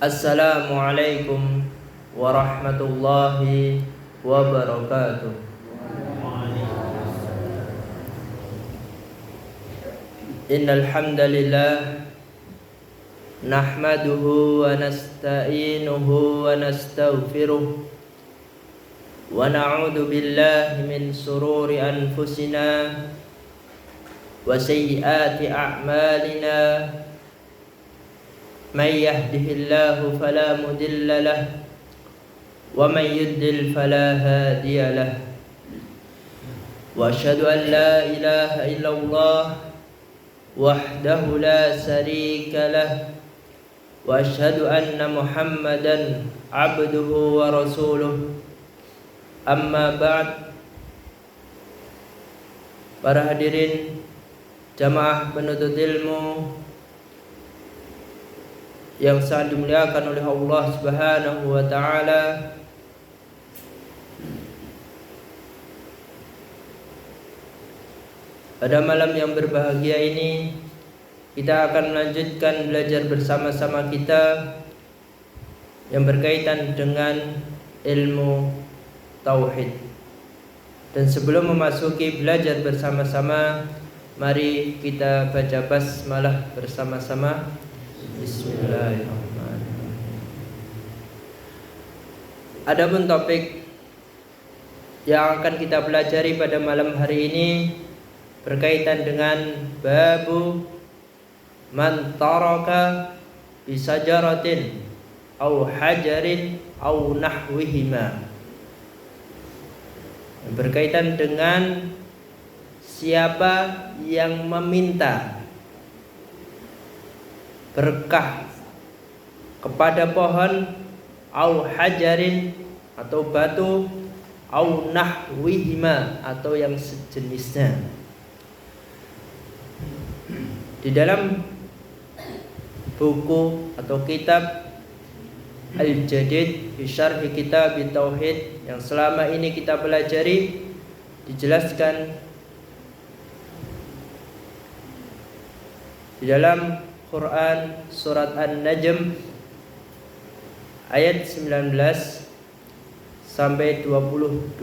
Assalamualaikum warahmatullahi wabarakatuh. Innal hamdalillah nahmaduhu wa nasta'inuhu wa nastaghfiruh wa na'udzu billahi min sururi anfusina wa sayyiati a'malina. Man yahdihillahu fala mudilla lahu wa man yudlil fala hadiya lahu. Wa asyhadu an la ilaha illallah wahdahu la syarika lahu wa asyhadu anna Muhammadan abduhu wa rasuluh. Amma ba'd. Para hadirin jamaah penuntut ilmu yang sangat dimuliakan oleh Allah Subhanahu wa taala, pada malam yang berbahagia ini kita akan melanjutkan belajar bersama-sama kita yang berkaitan dengan ilmu tauhid. Dan sebelum memasuki belajar bersama-sama, mari kita baca basmalah bersama-sama. Bismillahirrahmanirrahim. Adapun topik yang akan kita pelajari pada malam hari ini berkaitan dengan babu man taraka bisajaratin au hajarin au nahwihima. Berkaitan dengan siapa yang meminta berkah kepada pohon, au hajarin atau batu, au nahwihima atau yang sejenisnya. Di dalam buku atau kitab Al-Jadid fi Syarh Kitab Tauhid yang selama ini kita pelajari, dijelaskan di dalam Quran surat An-Najm ayat 19 sampai 22.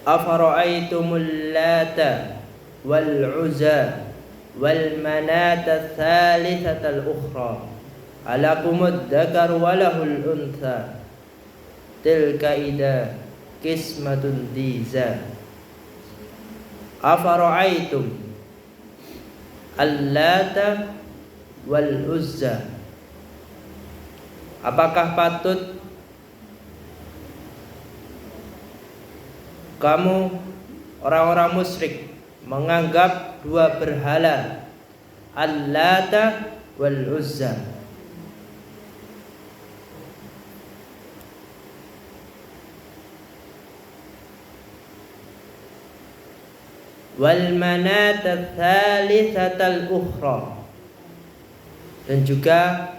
Afara'aitumul lata wal uzza wal manata tsalitsatal ukhra alakumud dzakar walahul untha tilka ida qismatun diza. Afara'aitum Al-Lata wal-Uzza, apakah patut kamu orang-orang musyrik menganggap dua berhala, Al-Lata wal-Uzza? Wal manata tsalitsatal ukhra, dan juga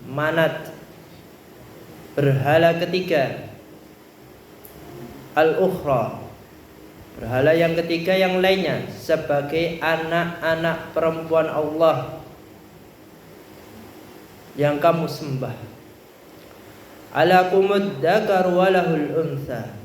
manat berhala ketiga, al ukhra berhala yang ketiga yang lainnya, sebagai anak-anak perempuan Allah yang kamu sembah. Alakumud dzakar walahul untha,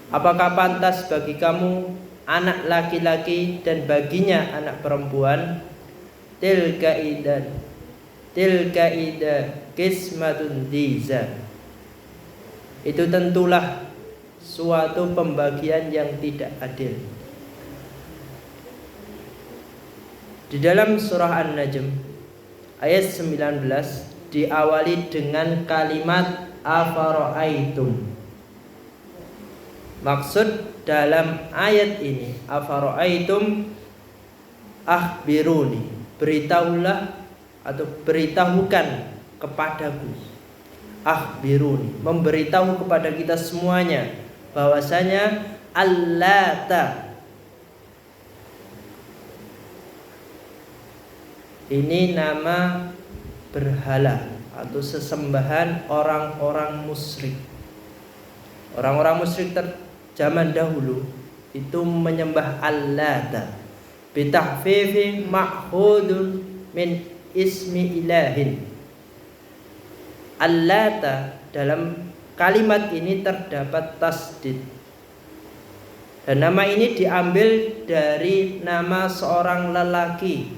apakah pantas bagi kamu anak laki-laki dan baginya anak perempuan? Tilka ida qismatun diza, itu tentulah suatu pembagian yang tidak adil. Di dalam surah An-Najm ayat 19 diawali dengan kalimat afara'aitum. Maksud dalam ayat ini, afara'aitum, akhbiruni, beritahulah atau beritahukan kepadaku. Akhbiruni, memberitahu kepada kita semuanya bahwasanya Al-Lata ini nama berhala atau sesembahan orang-orang musyrik. Orang-orang musyrik zaman dahulu itu menyembah Al-Lata. bitahfifi ma'khudun min ismi ilahin. Allata, dalam kalimat ini terdapat tasdid, dan nama ini diambil dari nama seorang lelaki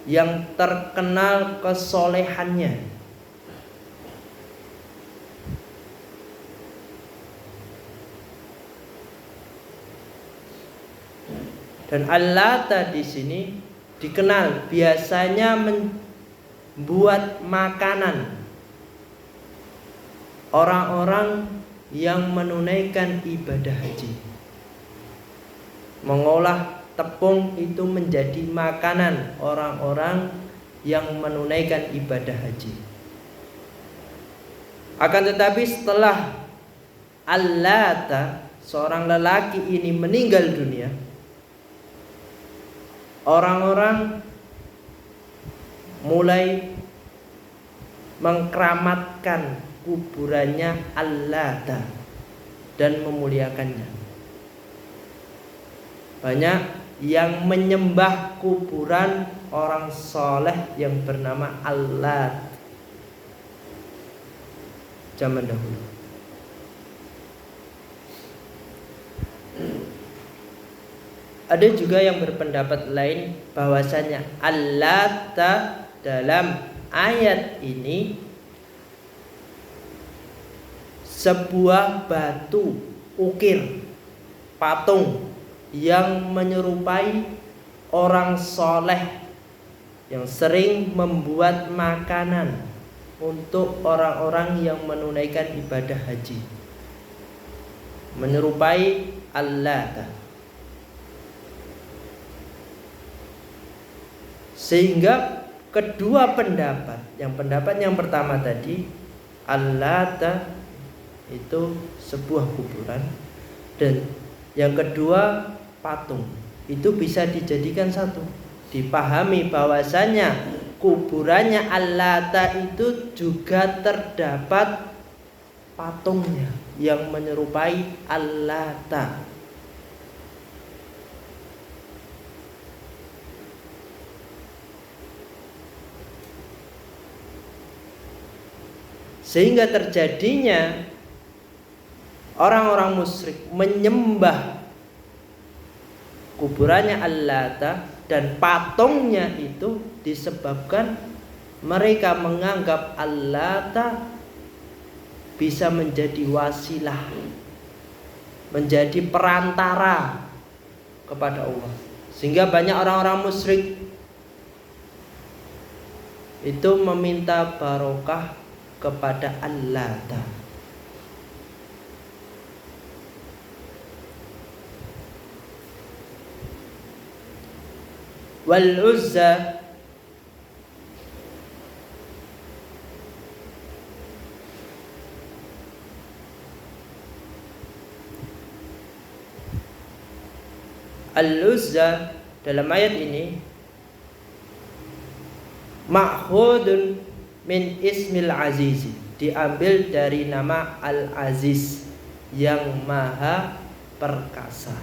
yang terkenal kesolehannya. Dan Allata di sini dikenal biasanya membuat makanan orang-orang yang menunaikan ibadah haji. Mengolah tepung itu menjadi makanan orang-orang yang menunaikan ibadah haji. Akan tetapi setelah Allata, seorang lelaki ini meninggal dunia, orang-orang mulai mengkeramatkan kuburannya Allata dan memuliakannya. Banyak yang menyembah kuburan orang soleh yang bernama Allat zaman dahulu. Ada juga yang berpendapat lain bahwasanya Allata dalam ayat ini sebuah batu ukir, patung yang menyerupai orang soleh yang sering membuat makanan untuk orang-orang yang menunaikan ibadah haji, menyerupai Allata. Sehingga kedua pendapat, pendapat yang pertama tadi, Allata itu sebuah kuburan, dan yang kedua patung, itu bisa dijadikan satu. Dipahami bahwasanya kuburannya Allata itu juga terdapat patungnya yang menyerupai Allata. Sehingga terjadinya orang-orang musyrik menyembah kuburannya Allata dan patungnya itu disebabkan mereka menganggap Allata bisa menjadi wasilah, menjadi perantara kepada Allah. Sehingga banyak orang-orang musyrik itu meminta barokah kepada Allata. Wal Uzza Al-Uzza dalam ayat ini ma'khudun min ismil azizi, diambil dari nama Al-Aziz yang maha perkasa.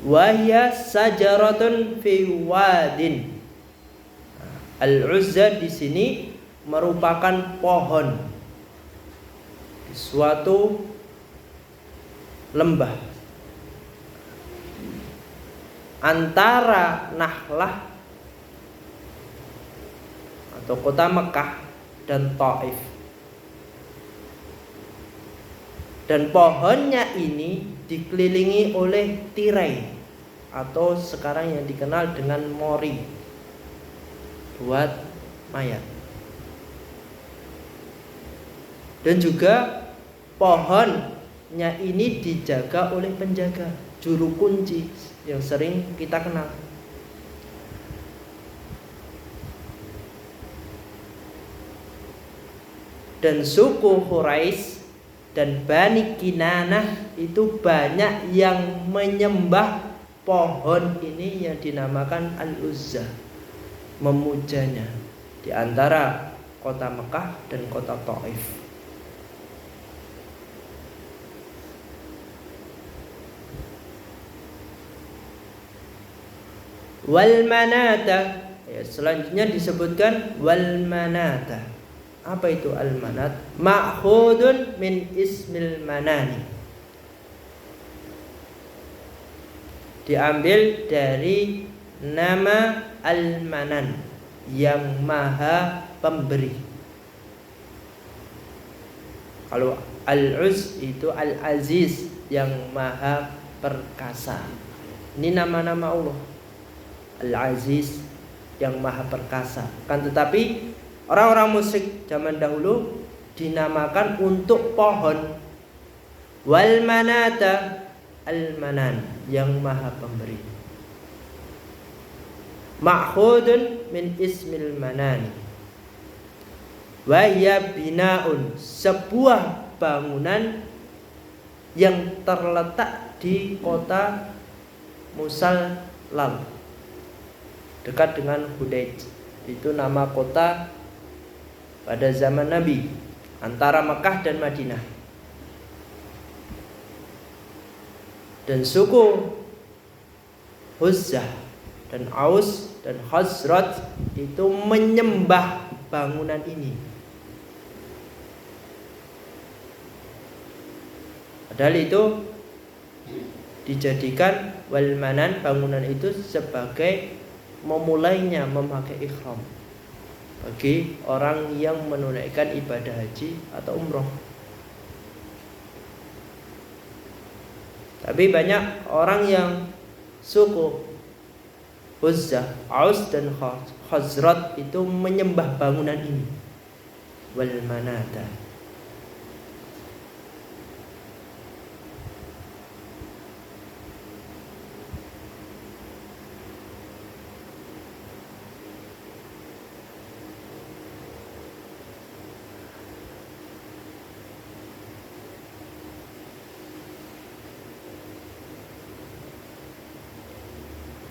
Wahya sajaratun fi wadin. Al-Uzza di sini merupakan pohon di suatu lembah antara Nahlah atau kota Mekah dan Taif. Dan pohonnya ini dikelilingi oleh tirai atau sekarang yang dikenal dengan mori buat mayat. Dan juga pohonnya ini dijaga oleh penjaga, juru kunci yang sering kita kenal. Dan suku Quraisy dan Bani Kinanah itu banyak yang menyembah pohon ini yang dinamakan Al-Uzza, memujanya di antara kota Mekah dan kota Taif. Wal manata, ya, selanjutnya disebutkan wal manata. Apa itu al manat? Ma'khudun min ismil manani. Diambil dari nama al-manan, yang maha pemberi. Kalau al-uz itu al-aziz, yang maha perkasa. Ini nama-nama Allah. Al-aziz, yang maha perkasa. Kan tetapi orang-orang musyrik zaman dahulu dinamakan untuk pohon. Wal manata, al-manan, yang maha pemberi. Ma'khudun min ismil manani. Wa ya binaun, sebuah bangunan yang terletak di kota Musallal, dekat dengan Hudaid. Itu nama kota pada zaman Nabi, antara Mekah dan Madinah. Dan suku Huzzah dan Aus dan Khazraj itu menyembah bangunan ini. Padahal itu dijadikan wal manan, bangunan itu sebagai memulainya memakai ihram bagi orang yang menunaikan ibadah haji atau umroh. Tapi banyak orang yang suku Huzzah, Aus dan Khazraj itu menyembah bangunan ini, wal manata.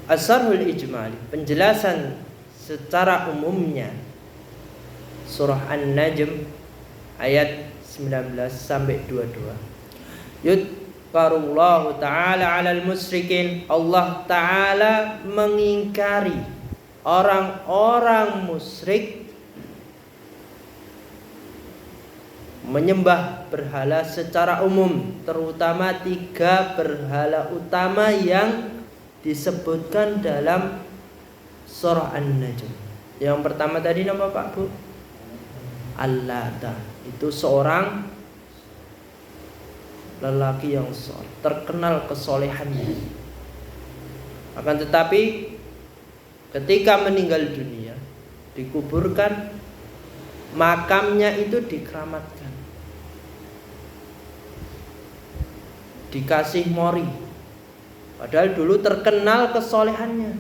As-Sarhul Ijmali, penjelasan secara umumnya surah An-Najm ayat 19 sampai 22. Yudkarullahu ta'ala 'alal musyrikin, Allah ta'ala mengingkari orang-orang musyrik menyembah berhala secara umum, terutama 3 berhala utama yang disebutkan dalam surah An-Najm. Yang pertama tadi nama Pak Bu? Al-Lata. Itu seorang lelaki yang terkenal kesolehannya. Akan tetapi ketika meninggal dunia, dikuburkan, makamnya itu dikeramatkan, dikasih mori. Padahal dulu terkenal kesolehannya,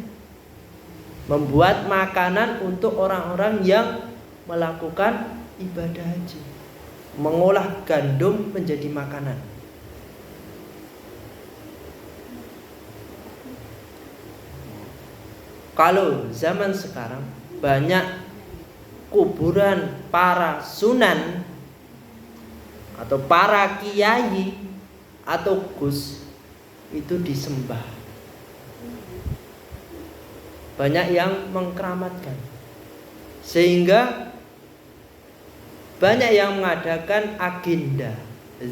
membuat makanan untuk orang-orang yang melakukan ibadah haji, mengolah gandum menjadi makanan. Kalau zaman sekarang banyak kuburan para sunan atau para kiai atau gus itu disembah. Banyak yang mengkeramatkan, sehingga banyak yang mengadakan agenda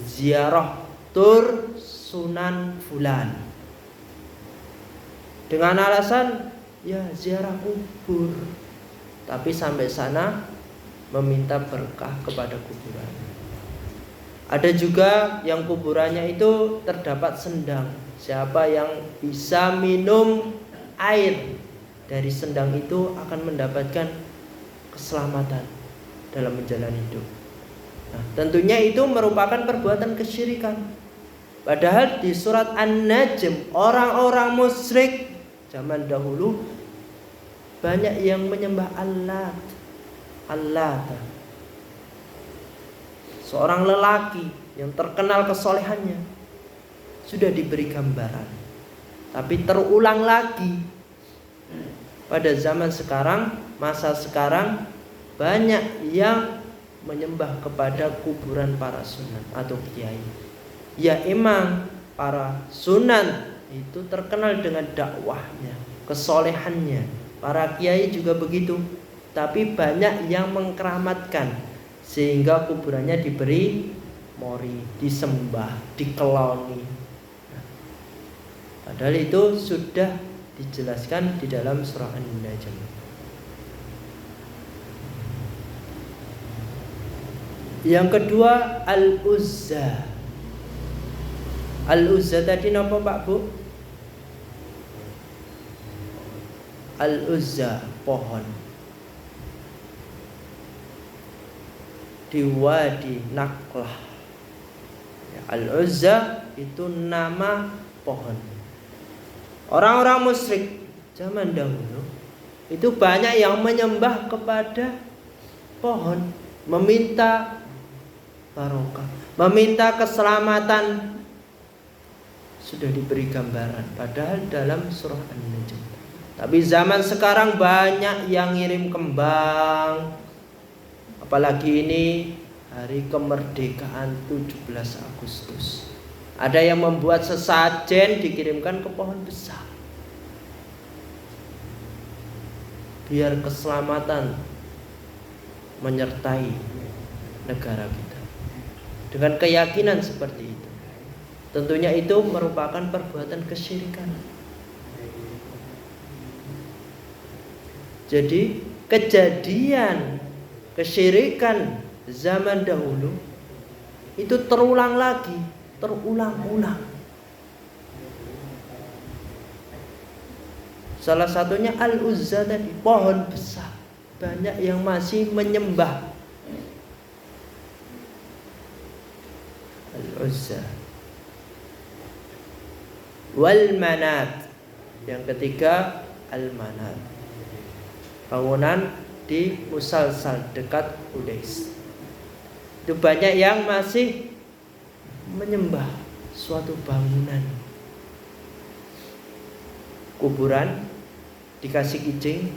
ziarah tur Sunan Fulan dengan alasan ya ziarah kubur, tapi sampai sana meminta berkah kepada kuburan. Ada juga yang kuburannya itu terdapat sendang. Siapa yang bisa minum air dari sendang itu akan mendapatkan keselamatan dalam menjalani hidup. Nah, tentunya itu merupakan perbuatan kesyirikan. Padahal di surat An-Najm, orang-orang musyrik zaman dahulu banyak yang menyembah Allah. Seorang lelaki yang terkenal kesolehannya sudah diberi gambaran, tapi terulang lagi pada zaman sekarang, masa sekarang, banyak yang menyembah kepada kuburan para sunan atau kiai. Ya emang para sunan itu terkenal dengan dakwahnya, kesolehannya. Para kiai juga begitu. Tapi banyak yang mengkeramatkan sehingga kuburannya diberi mori, disembah, dikeloni. Padahal itu sudah dijelaskan di dalam surah An-Najm. Yang kedua, Al-Uzza. Al-Uzza tadi napa Pak Bu? Al-Uzza, pohon di Wadi Naklah. Al-Uzza itu nama pohon. Orang-orang musyrik zaman dahulu itu banyak yang menyembah kepada pohon, meminta barokah, meminta keselamatan. Sudah diberi gambaran padahal dalam surah An-Najm. Tapi zaman sekarang banyak yang ngirim kembang. Apalagi ini hari kemerdekaan 17 Agustus. Ada yang membuat sesajen dikirimkan ke pohon besar. Biar keselamatan menyertai negara kita. Dengan keyakinan seperti itu. Tentunya itu merupakan perbuatan kesyirikan. Jadi kejadian kesyirikan zaman dahulu itu terulang lagi, terulang-ulang. Salah satunya Al-Uzza tadi, pohon besar. Banyak yang masih menyembah Al-Uzza. Wal Manat. Yang ketiga Al-Manat. Bangunan di Musalsal dekat Udais. Itu banyak yang masih menyembah suatu bangunan. Kuburan dikasih kijing,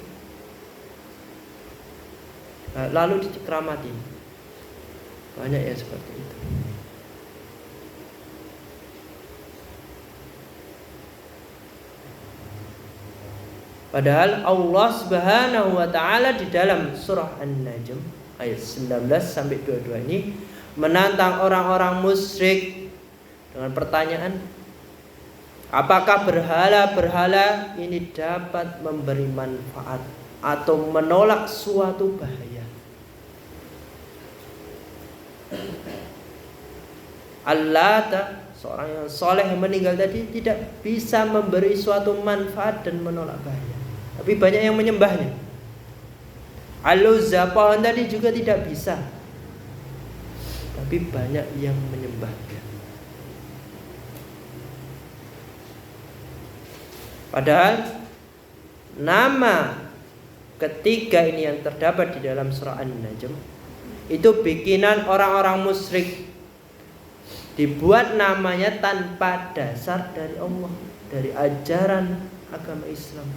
lalu dikeramati. Banyak yang seperti itu. Padahal Allah Subhanahu wa taala di dalam surah An-Najm ayat 19 sampai 22 ini menantang orang-orang musyrik dengan pertanyaan, apakah berhala-berhala ini dapat memberi manfaat atau menolak suatu bahaya? Allah, seorang yang soleh yang meninggal tadi, tidak bisa memberi suatu manfaat dan menolak bahaya. Tapi banyak yang menyembahnya. Al-Uzza, pohon tadi juga tidak bisa. Tapi banyak yang menyembahnya. Padahal nama ketiga ini yang terdapat di dalam surah An-Najm itu bikinan orang-orang musyrik. Dibuat namanya tanpa dasar dari Allah, dari ajaran agama Islam.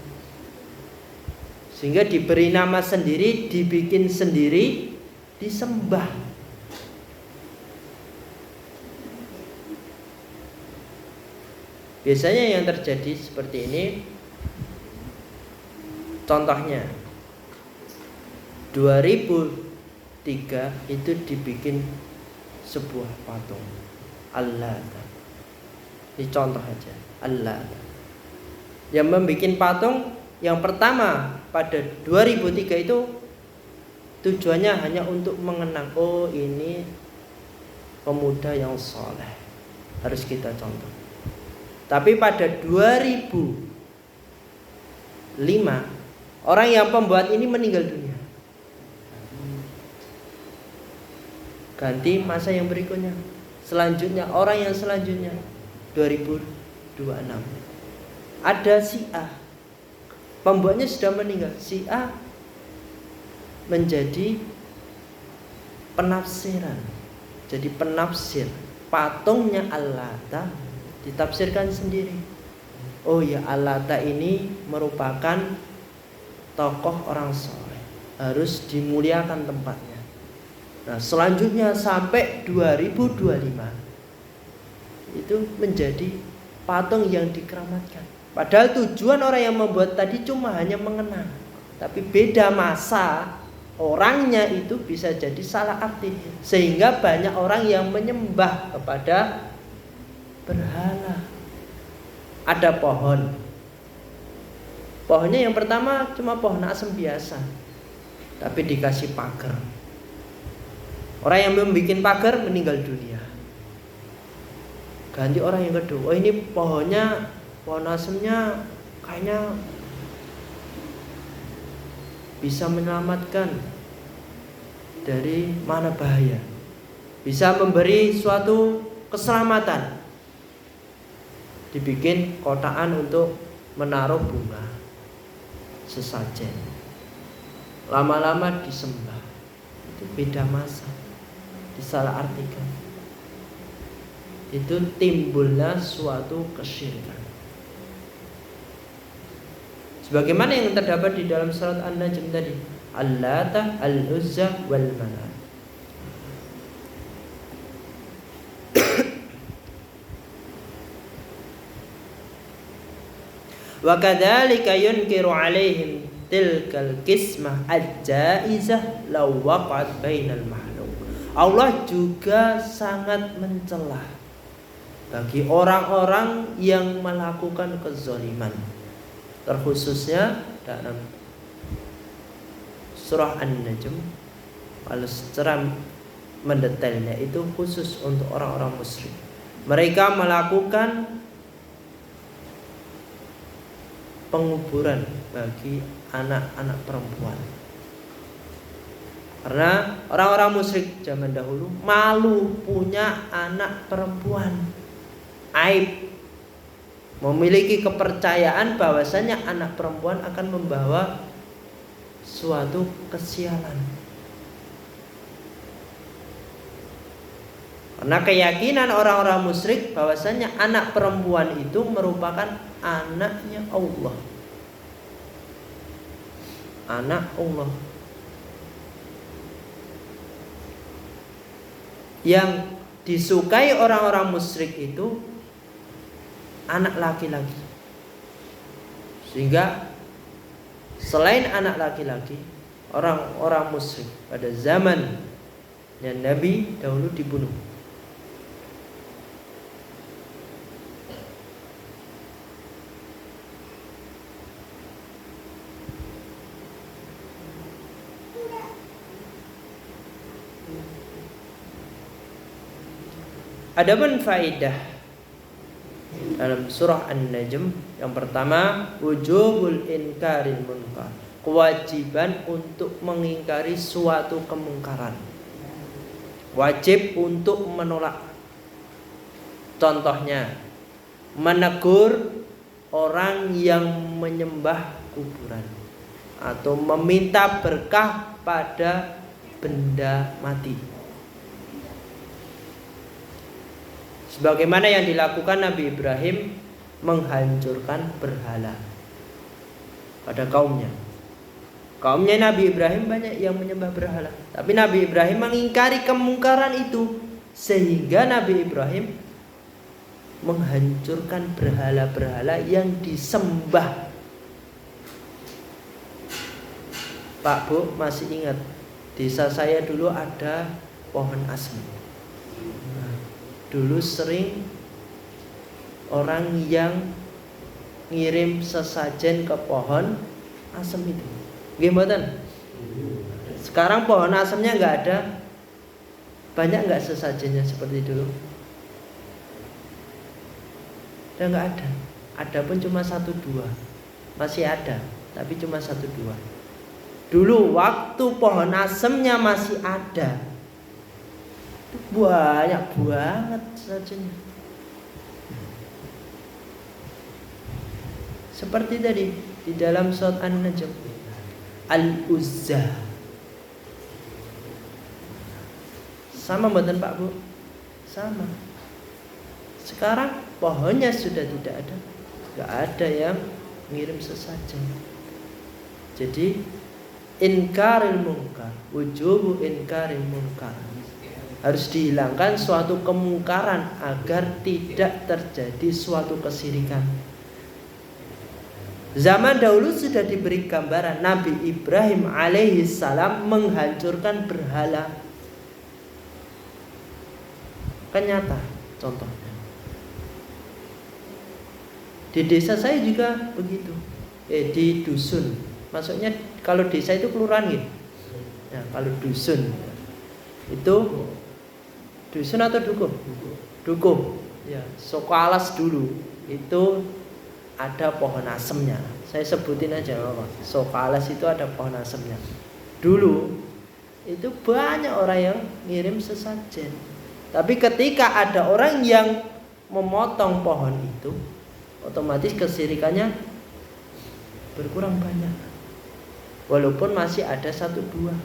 Sehingga diberi nama sendiri, dibikin sendiri, disembah. Biasanya yang terjadi seperti ini, contohnya 2003 itu dibikin sebuah patung Allah. Ini contoh aja, Allah. Yang membuat patung yang pertama pada 2003 itu tujuannya hanya untuk mengenang, oh ini pemuda yang soleh, harus kita contoh. Tapi pada 2005 orang yang pembuat ini meninggal dunia. Ganti masa yang berikutnya. Selanjutnya orang yang selanjutnya 2026. Ada si A, pembuatnya sudah meninggal. Si A menjadi penafsiran, jadi penafsir patungnya Al-Lata, ditafsirkan sendiri. Oh ya, Al-Lata ini merupakan tokoh orang soleh, harus dimuliakan tempatnya. Nah selanjutnya sampai 2025 itu menjadi patung yang dikeramatkan. Padahal tujuan orang yang membuat tadi cuma hanya mengenang, tapi beda masa, orangnya itu bisa jadi salah arti, sehingga banyak orang yang menyembah kepada berhala. Ada pohon, pohonnya yang pertama cuma pohon asem biasa, tapi dikasih pagar. Orang yang membuat pagar meninggal dunia, ganti orang yang kedua. Oh, ini pohonnya, pohon asemnya kayaknya bisa menyelamatkan dari mana bahaya, bisa memberi suatu keselamatan. Dibikin kotaan untuk menaruh bunga sesajen. Lama-lama disembah. Itu beda masa, disalahartikan. Itu timbulnya suatu kesyirikan. Sebagaimana yang terdapat di dalam surat An-Najm tadi, Al-Lata, Al-Uzza, Wal-Manat. Wa kadzalika yunkiru 'alaihim tilkal qismah al-jaizah law waqa'at bainal mahluk. Allah juga sangat mencela bagi orang-orang yang melakukan kezaliman, terkhususnya dalam surah An-Najm. Kalau secara mendetailnya itu khusus untuk orang-orang musyrik. Mereka melakukan penguburan bagi anak-anak perempuan. Karena orang-orang musyrik zaman dahulu malu punya anak perempuan, aib, memiliki kepercayaan bahwasanya anak perempuan akan membawa suatu kesialan. Karena keyakinan orang-orang musyrik bahwasanya anak perempuan itu merupakan anaknya Allah, anak Allah. Yang disukai orang-orang musyrik itu anak laki-laki. Sehingga selain anak laki-laki, orang-orang musyrik pada zaman yang Nabi dahulu dibunuh. Adapun faidah dalam surah An-Najm yang pertama, wujubul inkaril munkar, kewajiban untuk mengingkari suatu kemungkaran, wajib untuk menolak. Contohnya, menegur orang yang menyembah kuburan atau meminta berkah pada benda mati. Sebagaimana yang dilakukan Nabi Ibrahim menghancurkan berhala pada kaumnya. Kaumnya Nabi Ibrahim banyak yang menyembah berhala, tapi Nabi Ibrahim mengingkari kemungkaran itu, sehingga Nabi Ibrahim menghancurkan berhala-berhala yang disembah. Pak Bu masih ingat, desa saya dulu ada pohon asem. Dulu sering orang yang ngirim sesajen ke pohon asem itu. Nggih mboten? Sekarang pohon asemnya nggak ada. Banyak nggak sesajennya seperti dulu? Udah nggak ada. Ada pun cuma 1-2. Masih ada, tapi cuma 1-2. Dulu waktu pohon asemnya masih ada, banyak banget sesajennya. Seperti tadi di dalam surat An-Najm, Al-Uzza. Sama mboten Pak Bu? Sama. Sekarang pohonnya sudah tidak ada, nggak ada yang ngirim sesajen. Jadi inkaril munkar, wujubu inkaril munkar, harus dihilangkan suatu kemungkaran agar tidak terjadi suatu kesyirikan. Zaman dahulu sudah diberi gambaran Nabi Ibrahim alaihissalam menghancurkan berhala. Kan nyata contohnya. Di desa saya juga begitu. Di dusun. Maksudnya kalau desa itu kelurahan gitu. Nah, kalau dusun itu dusun atau dukuh? Dukuh. Ya, Sokalas dulu itu ada pohon asemnya. Saya sebutin aja apa. Sokalas itu ada pohon asemnya. Dulu itu banyak orang yang ngirim sesajen. Tapi ketika ada orang yang memotong pohon itu, otomatis kesirikannya berkurang banyak. Walaupun masih ada 1-2,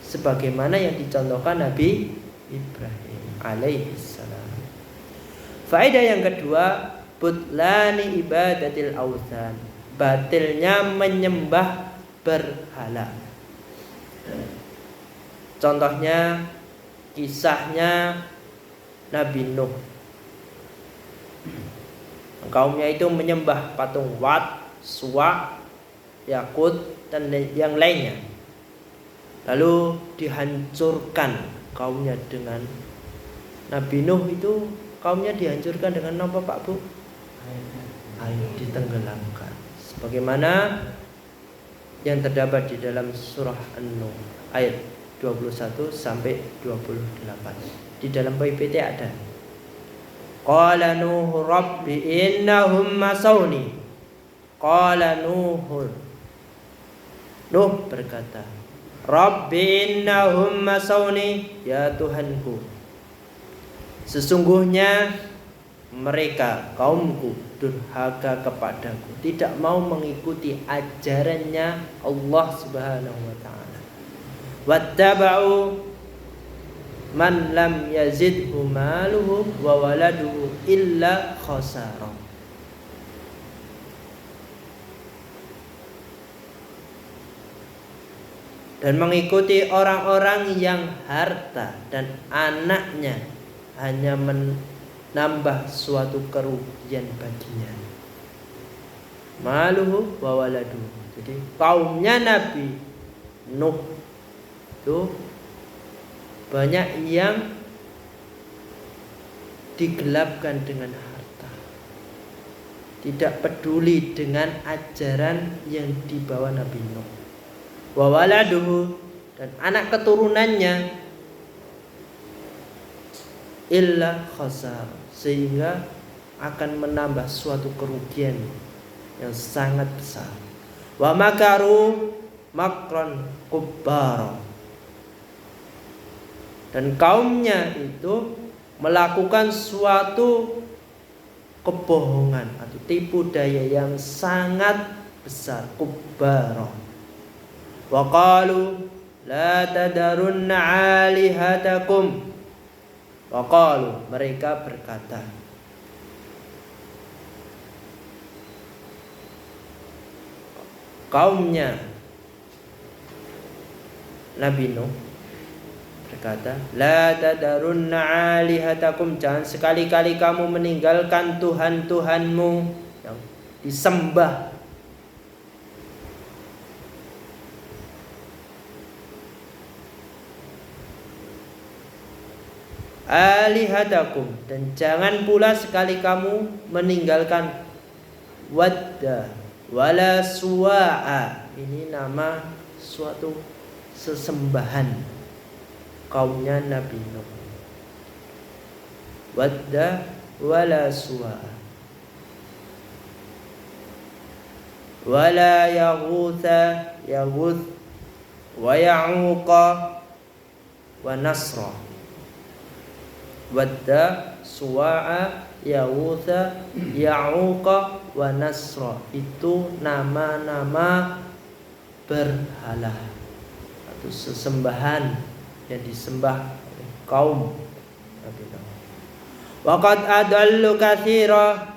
sebagaimana yang dicontohkan Nabi Ibrahim alaihissalam. Faedah yang kedua, butlani ibadatil authan, batilnya menyembah berhala. Contohnya kisahnya Nabi Nuh. Kaumnya itu menyembah patung Wat, Suwa, Yakut dan yang lainnya. Lalu dihancurkan kaumnya dengan Nabi Nuh itu kaumnya dihancurkan dengan apa Pak Bu? Air ditenggelamkan. Sebagaimana yang terdapat di dalam surah An-Nuh ayat 21 sampai 28. Di dalam PPT ada. Qala Nuh rabbi innahum masawni. Qala Nuh berkata, Rabbi innahum masawni, ya Tuhanku, sesungguhnya mereka kaumku durhaka kepadaku, tidak mau mengikuti ajarannya Allah Subhanahu wa taala. Wattaba'u man lam yazidhu maluhu wa waladuhu illa khasara. Dan mengikuti orang-orang yang harta dan anaknya hanya menambah suatu kerugian baginya. Maluhu wa waladuhu. Jadi kaumnya Nabi Nuh itu banyak yang digelapkan dengan harta, tidak peduli dengan ajaran yang dibawa Nabi Nuh. Wa waladuhu, dan anak keturunannya illa khasar, sehingga akan menambah suatu kerugian yang sangat besar. Wa makaru makron kubbar, dan kaumnya itu melakukan suatu kebohongan atau tipu daya yang sangat besar, kubbar. Wa qalu la tadarunna alihatakum. Wa qalu, mereka berkata, kaumnya Nabi Nuh berkata, la tadarunna alihatakum, jangan sekali-kali kamu meninggalkan Tuhan-Tuhanmu yang disembah. Alihatakum, dan jangan pula sekali kamu meninggalkan Wadda wala Suwa'a. Ini nama suatu sesembahan kaumnya Nabi Nuh. Wadda wala Suwa'a wala Yaghutha, Yaghuth wa Ya'uqa wa Nasra. Wadda, Suwa'a, Yaghutha, Ya'uqa wa Nasra, itu nama-nama berhala atau sesembahan yang disembah oleh kaum Nabi Nuh. Wa qad adallu katsira,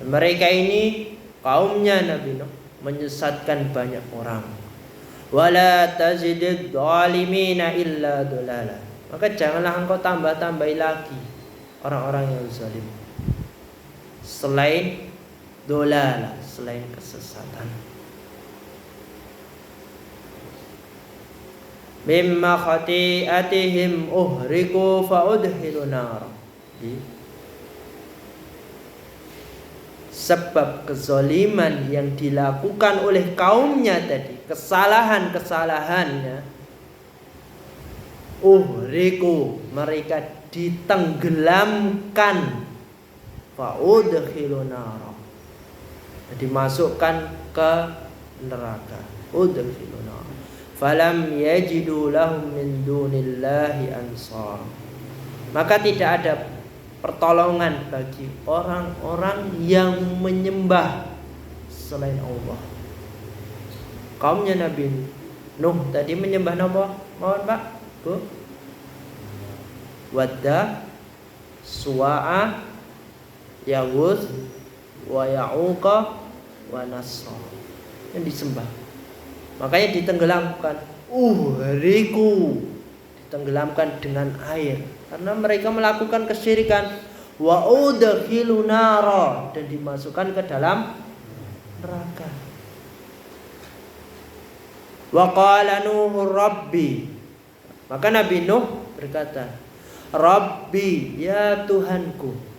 mereka ini kaumnya Nabi Nuh menyesatkan banyak orang. Wala tazidid dhalimina illa dhalala, maka janganlah engkau tambah-tambahi lagi orang-orang yang zalim selain dolala, selain kesesatan. Mimma khati'atihim uhriku fa'udhilu nar. Sebab kezaliman yang dilakukan oleh kaumnya tadi, kesalahan-kesalahannya, uhriku, mereka ditenggelamkan, fa'udhilu nar, dimasukkan ke neraka. Udhilu nar. Falam yajidu lahum min dunillahi ansar. Maka tidak ada pertolongan bagi orang-orang yang menyembah selain Allah. Kaumnya Nabi Nuh tadi menyembah apa? Mohon Pak, Bu. Wadda, Suwa'a, Yawuz, wa Ya'uqa, wa Nasra, yang disembah. Makanya ditenggelamkan, uhriku, ditenggelamkan dengan air, karena mereka melakukan kesyirikan. Wa udkhilu nara, dan dimasukkan ke dalam neraka. Wa qala Nuh Rabbi, maka Nabi Nuh berkata, Rabbi, ya Tuhanku,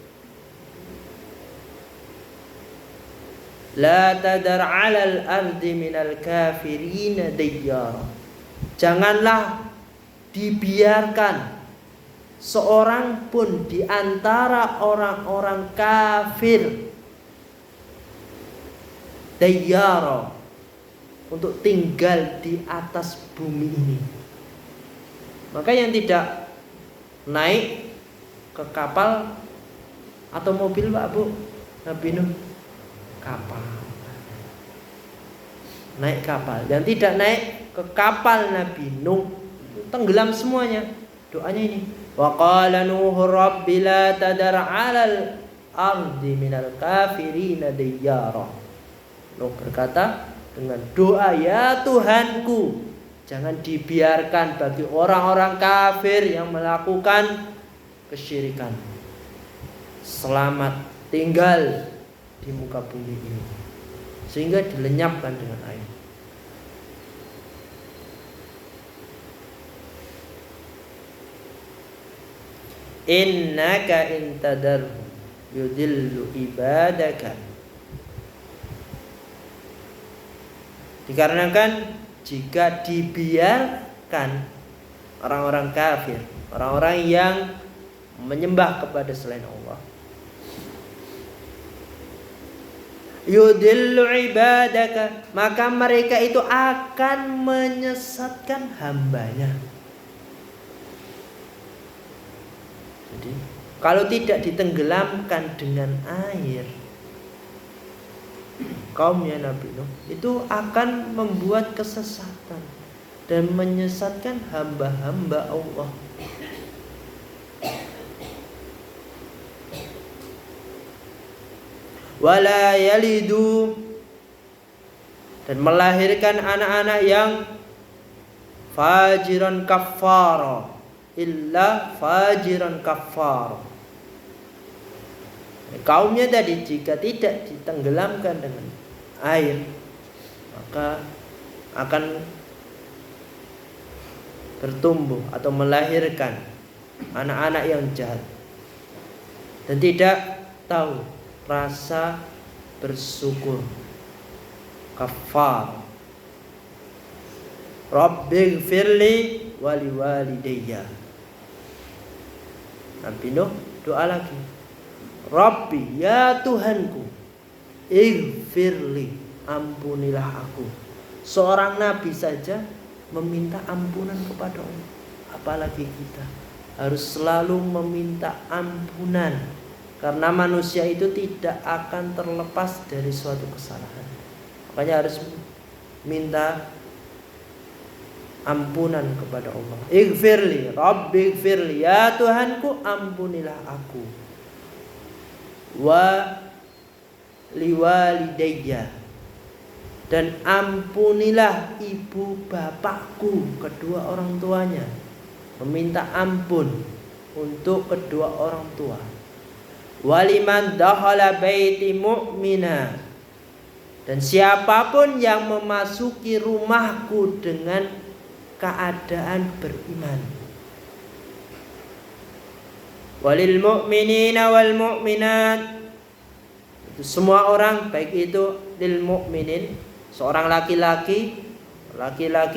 la tadar 'alal ardi minal kafirina dayyara. Janganlah dibiarkan seorang pun di antara orang-orang kafir dayyara, untuk tinggal di atas bumi ini. Maka yang tidak naik ke kapal atau mobil, Pak, Bu, Nabi Nuh kapal. Naik kapal. Yang tidak naik ke kapal Nabi Nuh, tenggelam semuanya. Doanya ini, wa qala Nuh rabbi la tadar 'alal ardi minal kafirina dayyara. Nuh berkata dengan doa, ya Tuhanku, jangan dibiarkan bagi orang-orang kafir yang melakukan kesyirikan selamat tinggal di muka bumi ini, sehingga dilenyapkan dengan air. Innaka intadar yudillu ibadaka. Dikarenakan jika dibiarkan orang-orang kafir, orang-orang yang menyembah kepada selain Allah, yudillu ibadaka, maka mereka itu akan menyesatkan hambanya. Jadi kalau tidak ditenggelamkan dengan air, kaumnya Nabi Nuh itu akan membuat kesesatan dan menyesatkan hamba-hamba Allah. Wala yalidu, dan melahirkan anak-anak yang fajiran kafara, illa fajiran kafara. Kaumnya tadi jika tidak ditenggelamkan dengan air, maka akan bertumbuh atau melahirkan anak-anak yang jahat dan tidak tahu rasa bersyukur, kafar. Rabbighfirli wali walidayya. Nabi Nuh doa lagi, Rabbi, ya Tuhanku, ighfirli, ampunilah aku. Seorang nabi saja meminta ampunan kepada Allah, apalagi kita harus selalu meminta ampunan. Karena manusia itu tidak akan terlepas dari suatu kesalahan. Makanya harus minta ampunan kepada Allah. Ighfirli, Rabbi ighfirli, ya Tuhanku, ampunilah aku. Wa liwalidayya, dan ampunilah ibu bapakku, kedua orang tuanya. Meminta ampun untuk kedua orang tua. Waliman dakhala baiti mu'mina, dan siapapun yang memasuki rumahku dengan keadaan beriman. Walil mu'minina wal mu'minat, itu semua orang, baik itu lil mu'minin, seorang laki-laki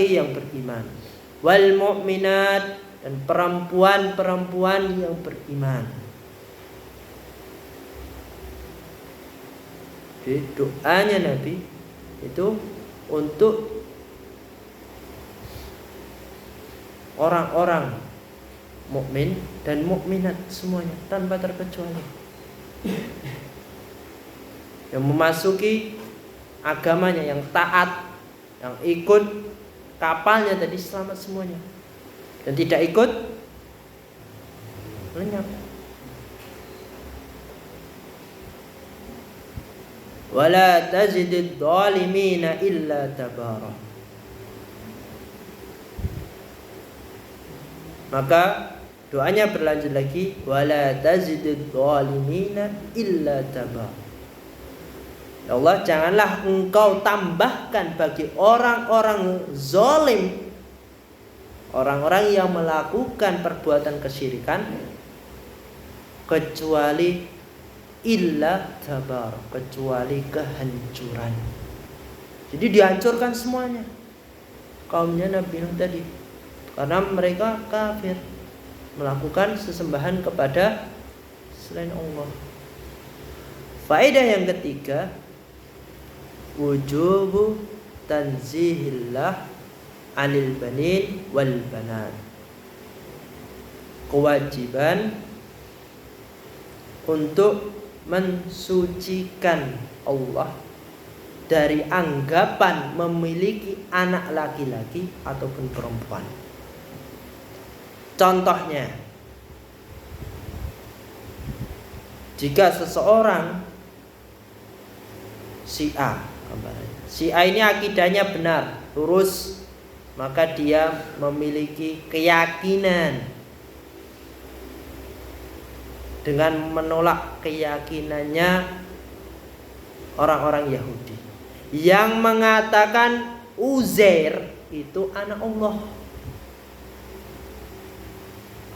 yang beriman, wal mu'minat, dan perempuan-perempuan yang beriman. Jadi doanya Nabi itu untuk orang-orang mukmin dan mukminat semuanya tanpa terkecuali, yang memasuki agamanya, yang taat, yang ikut kapalnya tadi selamat semuanya, dan tidak ikut lenyap. Wala tazidid dhalimina illa tabara. Maka doanya berlanjut lagi, wala tazidid dhalimina illa tabara. Ya Allah, janganlah engkau tambahkan bagi orang-orang zalim, orang-orang yang melakukan perbuatan kesyirikan, kecuali illa tabar, kecuali kehancuran. Jadi dihancurkan semuanya kaumnya Nabi Nuh tadi, karena mereka kafir, melakukan sesembahan kepada selain Allah. Faedah yang ketiga, wujubu tanzihillah anil banin wal banat. Kewajiban untuk mensucikan Allah dari anggapan memiliki anak laki-laki ataupun perempuan. Contohnya, jika seseorang si A ini akidahnya benar, lurus, maka dia memiliki keyakinan dengan menolak keyakinannya orang-orang Yahudi yang mengatakan Uzair itu anak Allah,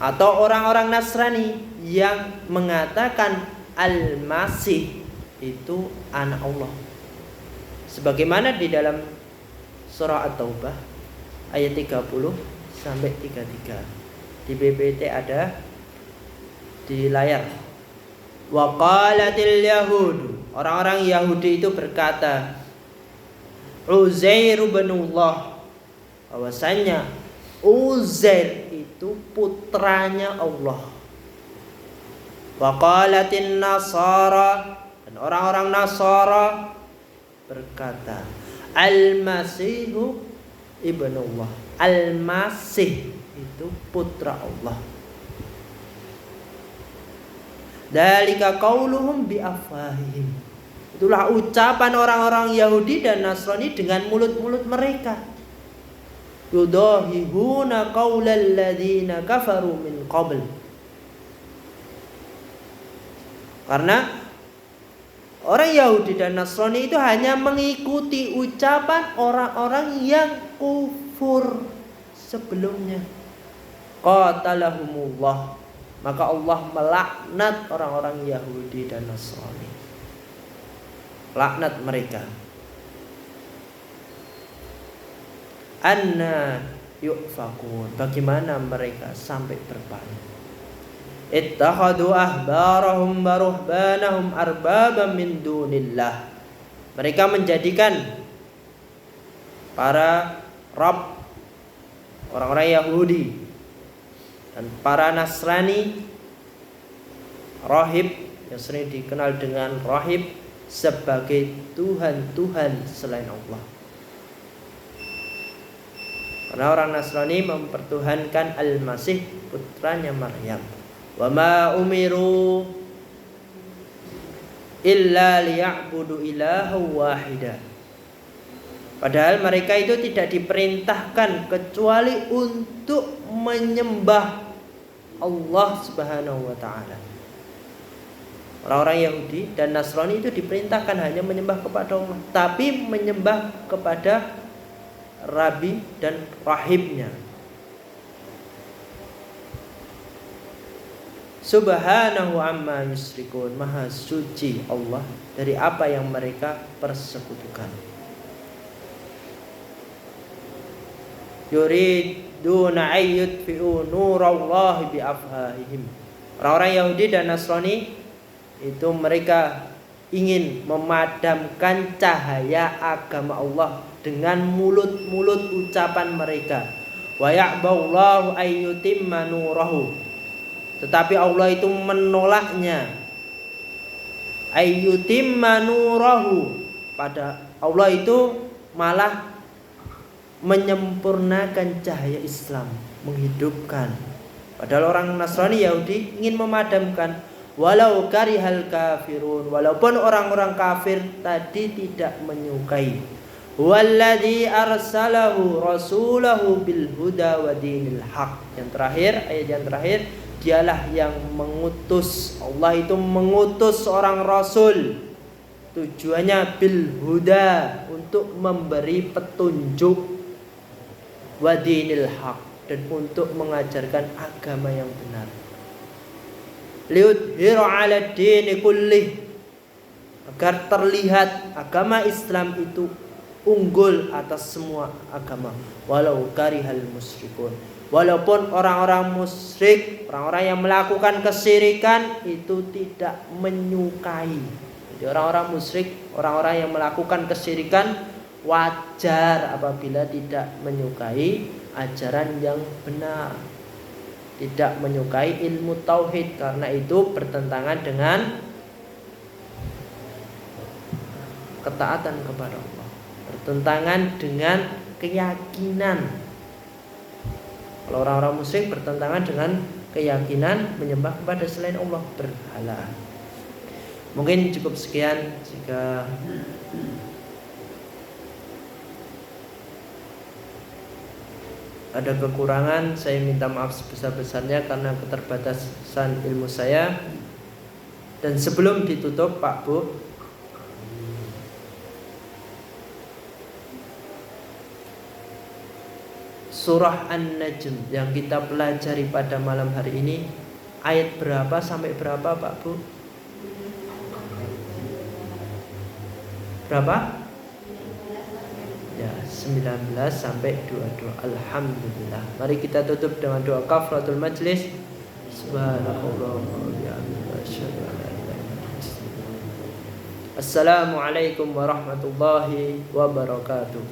atau orang-orang Nasrani yang mengatakan Al-Masih itu anak Allah. Sebagaimana di dalam surah At-Taubah ayat 30 sampai 33. Di PPT ada di layar. Wa qalatil yahud, orang-orang Yahudi itu berkata, Uzair ibnullah, bahwasanya Uzair itu putranya Allah. Wa qalatin nasara, dan orang-orang Nasara berkata, Al-Masihu ibnullah, Al-Masih itu putra Allah. Dzalika qauluhum bi afwahihim, itulah ucapan orang-orang Yahudi dan Nasrani dengan mulut-mulut mereka. Yudahihuna qaulal ladzina kafaru min qabl, karena orang Yahudi dan Nasrani itu hanya mengikuti ucapan orang-orang yang kufur sebelumnya. Qatalahumullah, maka Allah melaknat orang-orang Yahudi dan Nasrani. Laknat mereka. Anna yufakun, bagaimana mereka sampai berpaling. Ittakhadu ahbarahum wa ruhbanahum arbaban min dunillah, mereka menjadikan para rab, orang-orang Yahudi dan para Nasrani, rahib yang sering dikenal dengan rahib, sebagai Tuhan-Tuhan selain Allah. Karena orang Nasrani mempertuhankan Al-Masih, putranya Maryam. Wa ma umiru illa liya'budu ilahan wahida, padahal mereka itu tidak diperintahkan kecuali untuk menyembah Allah Subhanahu wa ta'ala. Orang-orang Yahudi dan Nasrani itu diperintahkan hanya menyembah kepada Allah, tapi menyembah kepada rabi dan rahibnya. Subhanahu amma yusyrikun, maha suci Allah dari apa yang mereka persekutukan. Yuriduna ayyutfi'u nurallahi biafwahihim. Orang-orang Yahudi dan Nasrani itu mereka ingin memadamkan cahaya agama Allah dengan mulut-mulut ucapan mereka. Wa ya'ballahu ayyutimma nurahu. Tetapi Allah itu menolaknya. Ayyutimma nurahu. Pada Allah itu malah menyempurnakan cahaya Islam, menghidupkan. Padahal orang Nasrani Yahudi ingin memadamkan. Walau karihal kafirun, walaupun orang-orang kafir tadi tidak menyukai. Walladzi arsalahu rasulahu bil huda wa dinil haq. Yang terakhir, ayat yang terakhir, dialah yang mengutus. Allah itu mengutus seorang rasul. Tujuannya bil huda, untuk memberi petunjuk, wa dinil haq, dan untuk mengajarkan agama yang benar. Liudhiru ala dini kullih, agar terlihat agama Islam itu unggul atas semua agama. Walau karihal musyrikun, walaupun orang-orang musyrik, orang-orang yang melakukan kesyirikan itu tidak menyukai. Jadi orang-orang musyrik, orang-orang yang melakukan kesyirikan wajar apabila tidak menyukai ajaran yang benar, tidak menyukai ilmu tauhid, karena itu bertentangan dengan ketaatan kepada Allah, bertentangan dengan keyakinan. Kalau orang-orang musyrik bertentangan dengan keyakinan menyembah kepada selain Allah, berhala. Mungkin cukup sekian. Jika ada kekurangan, saya minta maaf sebesar-besarnya karena keterbatasan ilmu saya. Dan sebelum ditutup, Pak Bu, surah An-Najm yang kita pelajari pada malam hari ini, ayat berapa sampai berapa, Pak Bu? Berapa? Ya, 19 sampai 22. Alhamdulillah. Mari kita tutup dengan doa kafaratul majlis. Assalamualaikum warahmatullahi wabarakatuh.